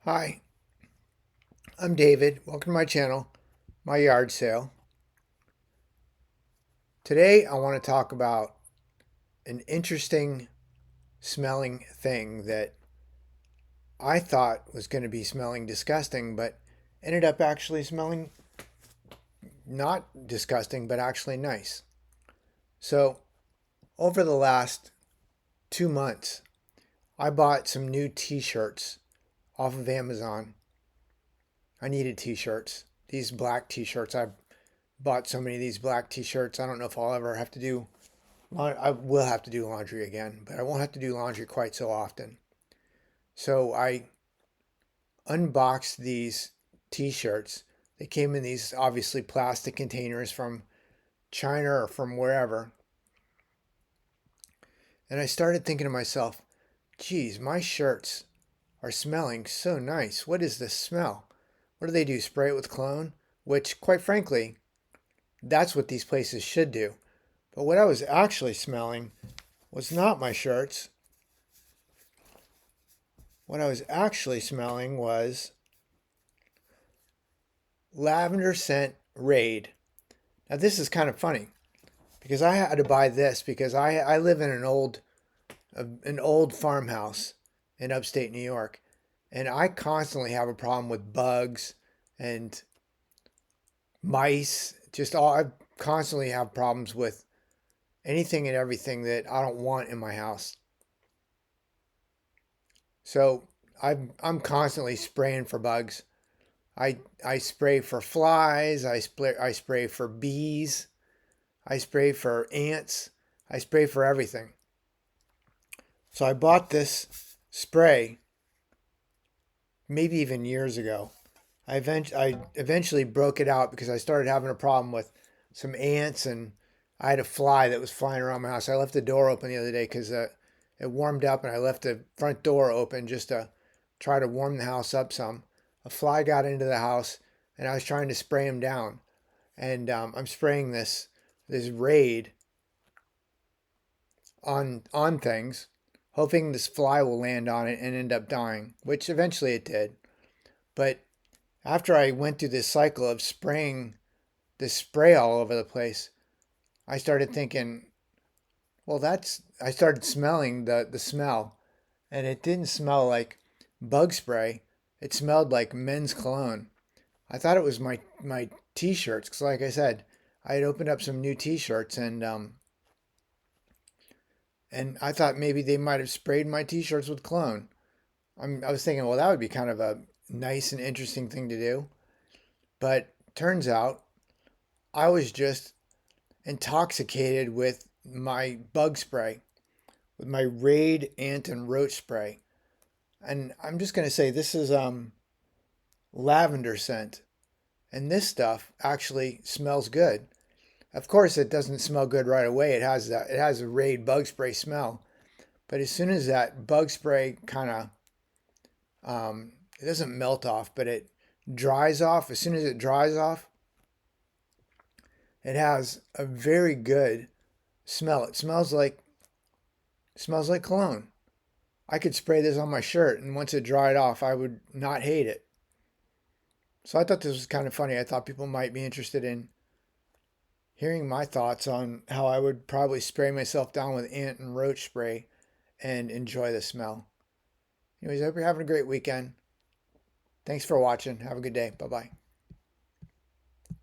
Hi, I'm David. Welcome to my channel, my yard sale. Today I want to talk about an interesting smelling thing that I thought was going to be smelling disgusting, but ended up actually smelling not disgusting, but actually nice. So, over the last 2 months, I bought some new t-shirts off of Amazon. I needed t-shirts. These black t-shirts. I bought so many of these black t-shirts. I don't know if I'll ever have to do I will have to do laundry again, but I won't have to do laundry quite so often. So I unboxed these t-shirts. They came in these obviously plastic containers from China or from wherever. And I started thinking to myself, geez, my shirts are smelling so nice. What is this smell? What do they do? Spray it with cologne? Which, quite frankly, that's what these places should do. But what I was actually smelling was not my shirts. What I was actually smelling was lavender scent Raid. Now this is kind of funny because I had to buy this because I live in an old farmhouse in upstate New York, and I constantly have a problem with bugs and mice. I constantly have problems with anything and everything that I don't want in my house. So I'm constantly spraying for bugs. I spray for flies. I spray for bees. I spray for ants. I spray for everything. So I bought this spray maybe even years ago. I eventually broke it out because I started having a problem with some ants, and I had a fly that was flying around my house. I left the door open the other day because it warmed up, and I left the front door open just to try to warm the house up some. A fly got into the house, and I was trying to spray him down. And I'm spraying this Raid on things, hoping this fly will land on it and end up dying, which eventually it did. But after I went through this cycle of spraying this spray all over the place, I started thinking, well, I started smelling the smell, and it didn't smell like bug spray. It smelled like men's cologne. I thought it was my t-shirts because, like I said, I had opened up some new t-shirts, and I thought maybe they might have sprayed my t-shirts with cologne. I was thinking, well, that would be kind of a nice and interesting thing to do. But turns out I was just intoxicated with my bug spray, with my Raid ant and roach spray. And I'm just going to say this is lavender scent. And this stuff actually smells good. Of course, it doesn't smell good right away. It has a Raid bug spray smell. But as soon as that bug spray kind of it doesn't melt off, but it dries off. As soon as it dries off, it has a very good smell. It smells like cologne. I could spray this on my shirt, and once it dried off, I would not hate it. So I thought this was kind of funny. I thought people might be interested in hearing my thoughts on how I would probably spray myself down with ant and roach spray and enjoy the smell. Anyways, I hope you're having a great weekend. Thanks for watching. Have a good day. Bye bye.